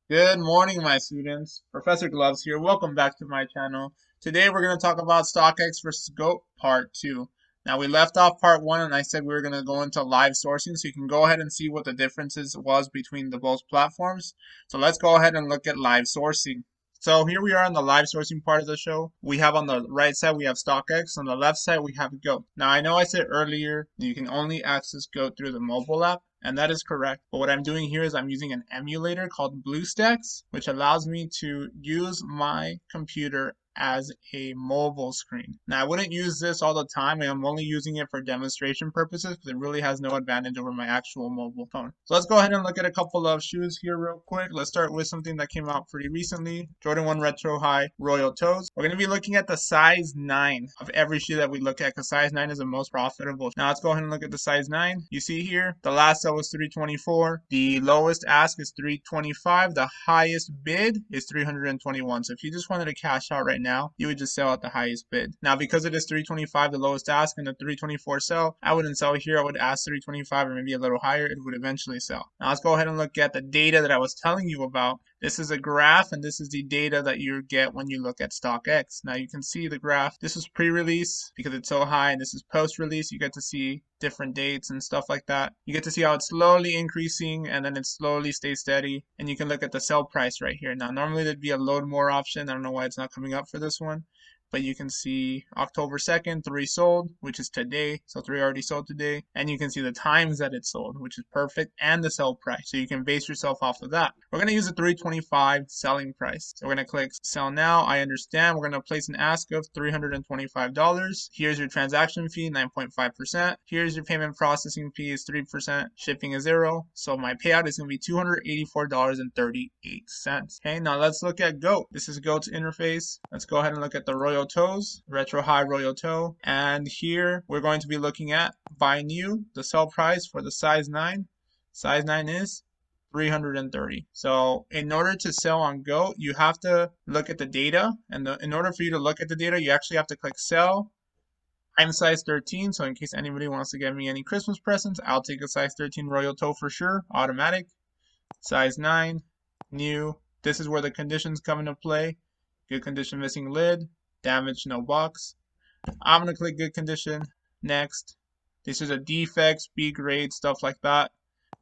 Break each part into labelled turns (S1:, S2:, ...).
S1: Good morning, my students. Professor Gloves here. Welcome back to my channel. Today we're going to talk about StockX versus GOAT Part 2. Now we left off Part 1 and I said we were going to go into live sourcing, so you can go ahead and see what the differences was between the both platforms. So let's go ahead and look at live sourcing. So here we are on the live sourcing part of the show. We have on the right side, we have StockX. On the left side, we have GOAT. Now I know I said earlier you can only access GOAT through the mobile app. And that is correct. But what I'm doing here is I'm using an emulator called BlueStacks, which allows me to use my computer as a mobile screen. Now, I wouldn't use this all the time. I'm only using it for demonstration purposes because it really has no advantage over my actual mobile phone. So let's go ahead and look at a couple of shoes here real quick. Let's start with something that came out pretty recently. Jordan 1 Retro High Royal Toes. We're going to be looking at the size 9 of every shoe that we look at because size 9 is the most profitable. Now let's go ahead and look at the size 9. You see here, the last sell was $324. The lowest ask is $325. The highest bid is $321. So if you just wanted to cash out right now, you would just sell at the highest bid. Now, because it is $325, the lowest ask, and the $324 sell, I wouldn't sell here. I would ask $325 or maybe a little higher. It would eventually sell. Now, let's go ahead and look at the data that I was telling you about. This is a graph, and this is the data that you get when you look at StockX. Now, you can see the graph. This is pre-release because it's so high, and this is post-release. You get to see different dates and stuff like that. You get to see how it's slowly increasing, and then it slowly stays steady. And you can look at the sell price right here. Now, normally there'd be a load more option. I don't know why it's not coming up for this one. But you can see October 2nd, 3 sold, which is today. So 3 already sold today. And you can see the times that it sold, which is perfect, and the sell price. So you can base yourself off of that. We're going to use a 325 selling price. So we're going to click sell now. I understand. We're going to place an ask of $325. Here's your transaction fee, 9.5%. Here's your payment processing fee is 3%. Shipping is 0. So my payout is going to be $284.38. Okay, now let's look at GOAT. This is GOAT's interface. Let's go ahead and look at the Royal Toes, Retro High Royal Toe. And here we're going to be looking at buy new, the sell price for the size 9. Size 9 is 330. So in order to sell on GOAT, you have to look at the data. And in order for you to look at the data, you actually have to click sell. I'm size 13, so in case anybody wants to get me any Christmas presents, I'll take a size 13 Royal Toe for sure, automatic. Size 9, new. This is where the conditions come into play. Good condition, missing lid. Damage, no box. I'm going to click good condition. Next. This is a defects, B grade, stuff like that.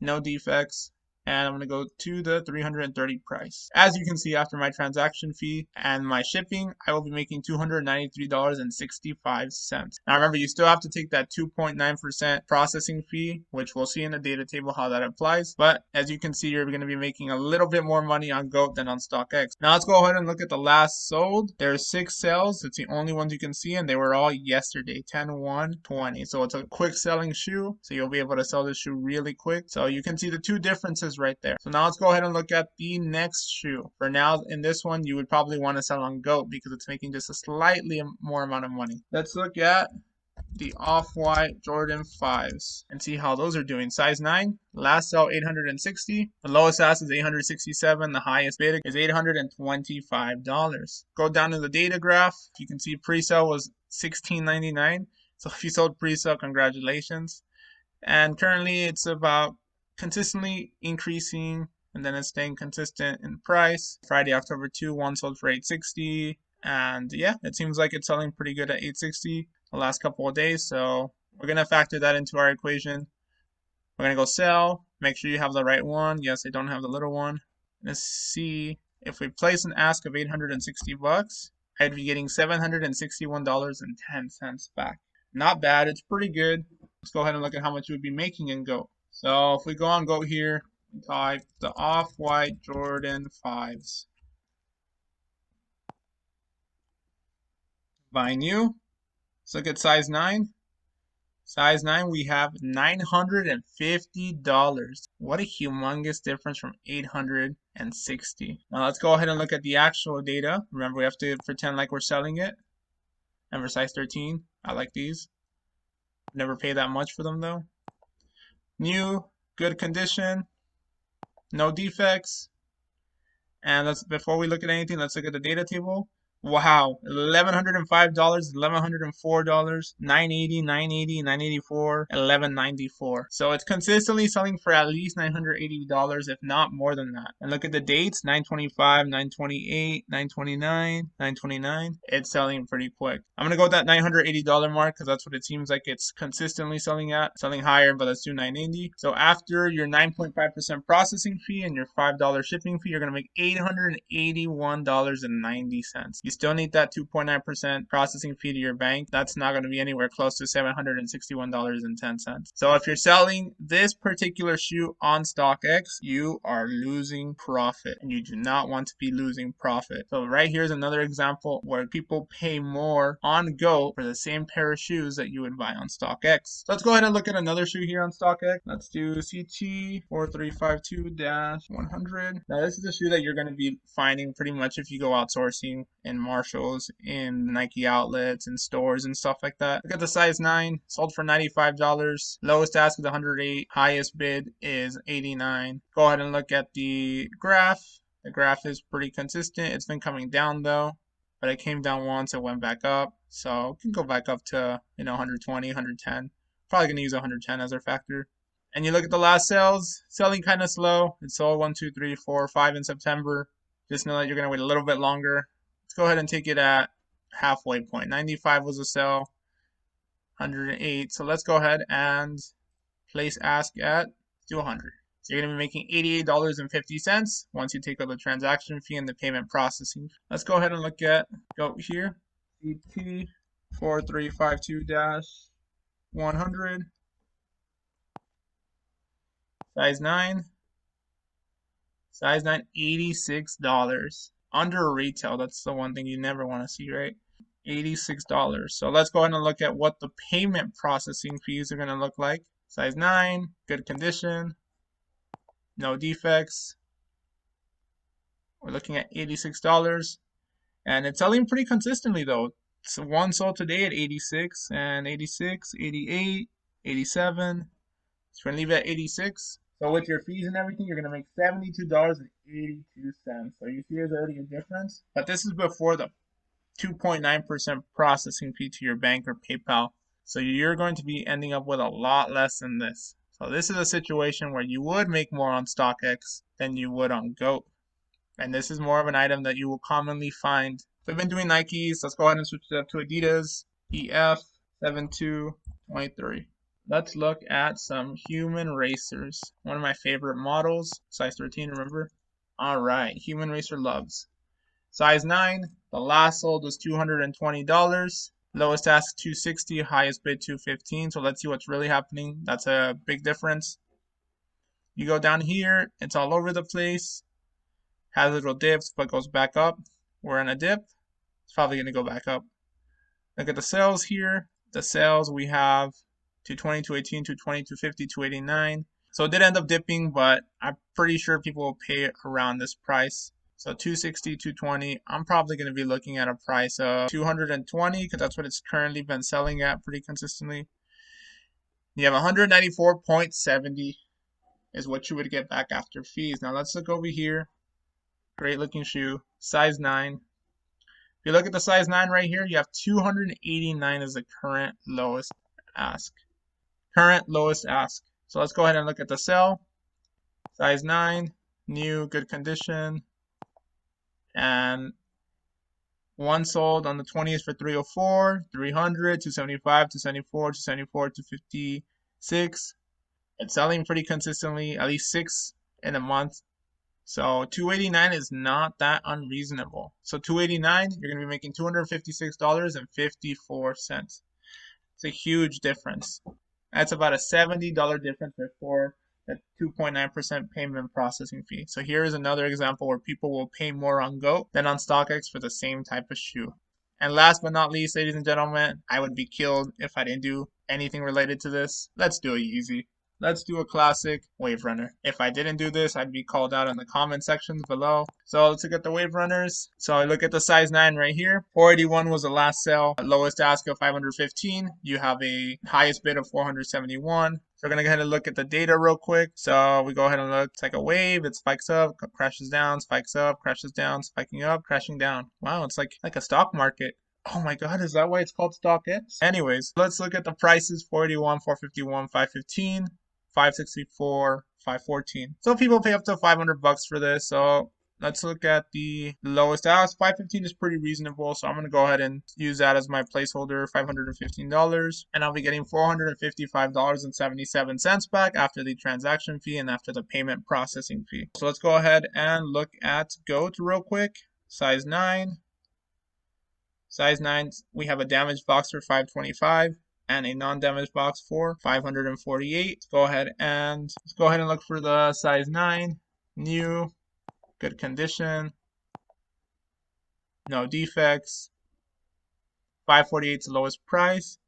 S1: No defects. And I'm going to go to the 330 price. As you can see, after my transaction fee and my shipping, I will be making $293.65. Now remember, you still have to take that 2.9% processing fee, which we'll see in the data table how that applies. But as you can see, you're going to be making a little bit more money on GOAT than on StockX. Now let's go ahead and look at the last sold. There's 6 sales. It's the only ones you can see, and they were all yesterday, 10/1/20. So it's a quick selling shoe. So you'll be able to sell this shoe really quick. So you can see the two differences right there. So now let's go ahead and look at the next shoe. For now, in this one, you would probably want to sell on GOAT because it's making just a slightly more amount of money. Let's look at the Off-White Jordan 5s and see how those are doing. Size 9, last sell 860. The lowest ask is 867. The highest bid is $825. Go down to the data graph. You can see pre-sale was $16.99. So if you sold pre-sale, congratulations. And currently it's about consistently increasing, and then it's staying consistent in price. Friday, October 2, one sold for $860. And yeah, it seems like it's selling pretty good at $860 the last couple of days. So we're going to factor that into our equation. We're going to go sell. Make sure you have the right one. Yes, I don't have the little one. Let's see. If we place an ask of $860, I'd be getting $761.10 back. Not bad. It's pretty good. Let's go ahead and look at how much you would be making in GOAT. So if we go on GOAT here, type the Off-White Jordan 5s. Buy new. Let's look at size 9. Size 9, we have $950. What a humongous difference from $860. Now let's go ahead and look at the actual data. Remember, we have to pretend like we're selling it. And for size 13, I like these. Never pay that much for them though. New, good condition, no defects. And before we look at anything, let's look at the data table. Wow, $1,105, $1,104, 980, 980, 984, 1194. So it's consistently selling for at least $980, if not more than that. And look at the dates, 925, 928, 929, 929. It's selling pretty quick. I'm gonna go with that $980 mark because that's what it seems like it's consistently selling at. Selling higher, but let's do 980. So after your 9.5% processing fee and your $5 shipping fee, you're gonna make $881.90. You still need that 2.9% processing fee to your bank. That's not going to be anywhere close to $761.10. So if you're selling this particular shoe on StockX, you are losing profit, and you do not want to be losing profit. So right here is another example where people pay more on Go for the same pair of shoes that you would buy on StockX. So let's go ahead and look at another shoe here on StockX. Let's do CT 4352-100. Now this is a shoe that you're going to be finding pretty much if you go outsourcing in Marshalls, in Nike outlets, in stores and stuff like that. Look at the size 9, sold for $95. Lowest ask is 108, highest bid is 89. Go ahead and look at the graph. The graph is pretty consistent. It's been coming down though, but it came down once, it went back up. So it can go back up to 120, 110. Probably gonna use 110 as our factor. And you look at the last sales, selling kind of slow. It sold 1, 2, 3, 4, 5 in September. Just know that you're gonna wait a little bit longer. Let's go ahead and take it at halfway point. 95 was a sell, 108. So let's go ahead and place ask at 200. So you're going to be making $88.50 once you take out the transaction fee and the payment processing. Let's go ahead and look at go here. CT 4352-100. Size 9. Size 9, $86. Under retail, that's the one thing you never want to see, right? $86. So let's go ahead and look at what the payment processing fees are going to look like. Size 9, good condition, no defects. We're looking at $86. And it's selling pretty consistently though. So one sold today at 86 and 86, 88, 87. So we're going to leave it at 86. So with your fees and everything, you're going to make $72.82. So you see there's already a difference. But this is before the 2.9% processing fee to your bank or PayPal. So you're going to be ending up with a lot less than this. So this is a situation where you would make more on StockX than you would on Goat. And this is more of an item that you will commonly find. So we've been doing Nikes. Let's go ahead and switch it up to Adidas EF7223. Let's look at some human racers. One of my favorite models, size 13, remember? All right, human racer loves. Size 9, the last sold was $220. Lowest ask $260, highest bid $215. So let's see what's really happening. That's a big difference. You go down here, it's all over the place. Has little dips, but goes back up. We're in a dip. It's probably going to go back up. Look at the sales here. The sales we have 220, 218, 220, 250, 289. So it did end up dipping, but I'm pretty sure people will pay around this price. So 260, 220. I'm probably going to be looking at a price of 220 because that's what it's currently been selling at pretty consistently. You have 194.70 is what you would get back after fees. Now let's look over here. Great looking shoe, size 9. If you look at the size 9 right here, you have 289 as the current lowest ask. Current lowest ask. So let's go ahead and look at the sell. Size 9, new, good condition. And one sold on the 20th for 304, 300, 275, 274, 274, 256. It's selling pretty consistently, at least 6 in a month. So 289 is not that unreasonable. So 289, you're going to be making $256.54. It's a huge difference. That's about a $70 difference before the 2.9% payment processing fee. So here is another example where people will pay more on Goat than on StockX for the same type of shoe. And last but not least, ladies and gentlemen, I would be killed if I didn't do anything related to this. Let's do a Yeezy. let's do a classic wave runner. If I didn't do this, I'd be called out in the comment sections below. So let's look at the wave runners. So I look at the size 9 right here. 481 was the last sell. Lowest ask of 515. You have a highest bid of 471. So we're going to go ahead and look at the data real quick. So we go ahead and look. It's like a wave. It spikes up, crashes down, spikes up, crashes down, spiking up, crashing down. Wow, it's like a stock market. Oh my god, is that why it's called StockX? Anyways, let's look at the prices. 481, 451, 515, 564, 514. So people pay up to 500 bucks for this. So let's look at the lowest ask. 515 is pretty reasonable, so I'm going to go ahead and use that as my placeholder, $515, and I'll be getting $455.77 back after the transaction fee and after the payment processing fee. So let's go ahead and look at GOAT real quick. Size 9. Size 9, we have a damaged box for 525 and a non-damaged box for 548. Let's go ahead and look for the size 9, new, good condition, no defects. 548 is the lowest price.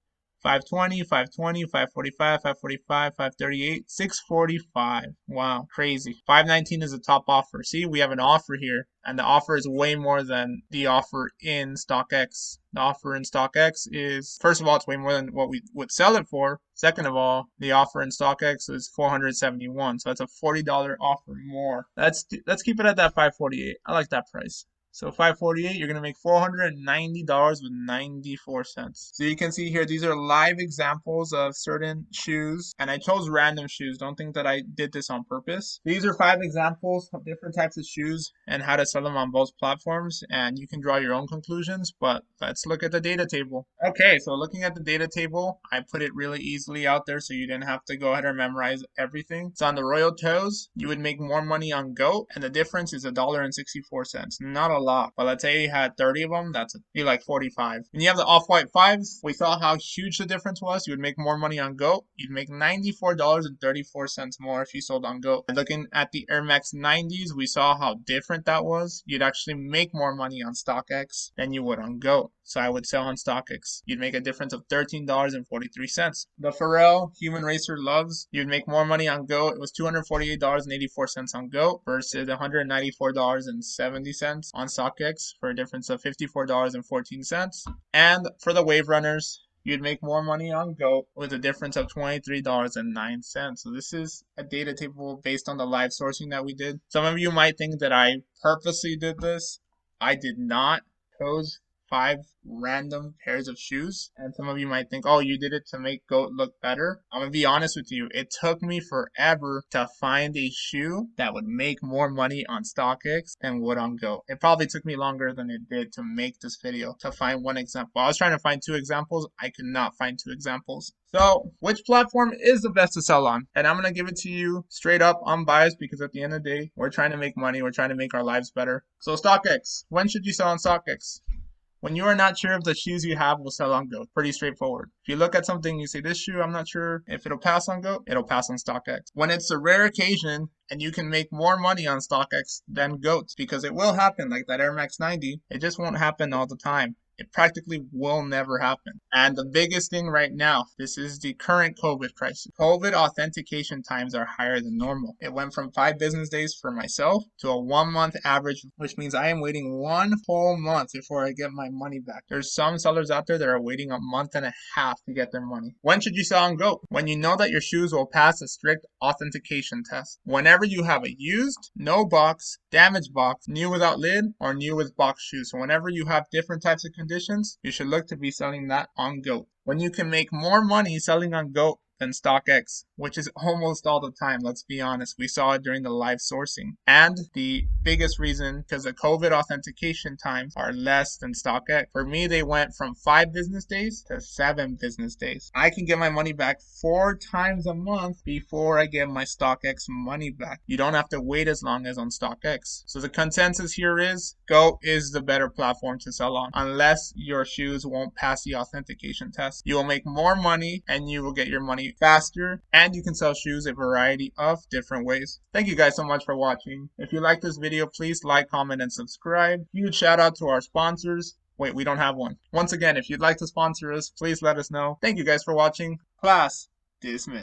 S1: 520, 520, 545, 545, 538, 645. Wow, crazy. 519 is the top offer. See, we have an offer here, and the offer is way more than the offer in StockX. The offer in StockX is, first of all, it's way more than what we would sell it for. Second of all, the offer in StockX is 471, so that's a $40 offer more. Let's keep it at that 548. I like that price. So 548, you're going to make $490.94. So you can see here, these are live examples of certain shoes, and I chose random shoes. Don't think that I did this on purpose. These are 5 examples of different types of shoes and how to sell them on both platforms, and you can draw your own conclusions, but let's look at the data table. Okay, so looking at the data table, I put it really easily out there so you didn't have to go ahead and memorize everything. So on the Royal Toes, you would make more money on GOAT, and the difference is $1.64. Not a lot, but let's say you had 30 of them, that's be like 45. When you have the off-white 5s, we saw how huge the difference was. You would make more money on GOAT. You'd make $94.34 more if you sold on GOAT. And looking at the Air Max 90s, we saw how different that was. You'd actually make more money on StockX than you would on GOAT. So I would sell on StockX. You'd make a difference of $13.43. The Pharrell Human Racer Loves, you'd make more money on GOAT. It was $248.84 on GOAT versus $194.70 on StockX for a difference of $54.14. And for the Wave Runners, you'd make more money on GOAT with a difference of $23.09. So this is a data table based on the live sourcing that we did. Some of you might think that I purposely did this. I did not. Chose 5 random pairs of shoes, and some of you might think, oh, you did it to make GOAT look better. I'm gonna be honest with you, it took me forever to find a shoe that would make more money on StockX than would on GOAT. It probably took me longer than it did to make this video to find one example. I was trying to find 2 examples. I could not find 2 examples. So which platform is the best to sell on? And I'm gonna give it to you straight up unbiased, because at the end of the day, we're trying to make money. We're trying to make our lives better. So StockX, when should you sell on StockX? When you are not sure if the shoes you have will sell on GOAT. Pretty straightforward. If you look at something, you say, this shoe, I'm not sure if it'll pass on GOAT, it'll pass on StockX. When it's a rare occasion and you can make more money on StockX than GOAT, because it will happen, like that Air Max 90, it just won't happen all the time. It practically will never happen. And the biggest thing right now, this is the current COVID crisis. COVID authentication times are higher than normal. It went from 5 business days for myself to a 1-month average, which means I am waiting 1 whole month before I get my money back. There's some sellers out there that are waiting a month and a half to get their money. When should you sell on GOAT? When you know that your shoes will pass a strict authentication test. Whenever you have a used, no box, damaged box, new without lid, or new with box shoes. So whenever you have different types of conditions, you should look to be selling that on GOAT. When you can make more money selling on GOAT than StockX, which is almost all the time, let's be honest. We saw it during the live sourcing. And the biggest reason, because the COVID authentication times are less than StockX. For me, they went from 5 business days to 7 business days. I can get my money back 4 times a month before I get my StockX money back. You don't have to wait as long as on StockX. So the consensus here is GOAT is the better platform to sell on, unless your shoes won't pass the authentication test. You will make more money and you will get your money faster, and you can sell shoes a variety of different ways. Thank you guys so much for watching. If you like this video, please like, comment, and subscribe. Huge shout out to our sponsors. Wait, we don't have one. Once again, if you'd like to sponsor us, please let us know. Thank you guys for watching. Class dismissed.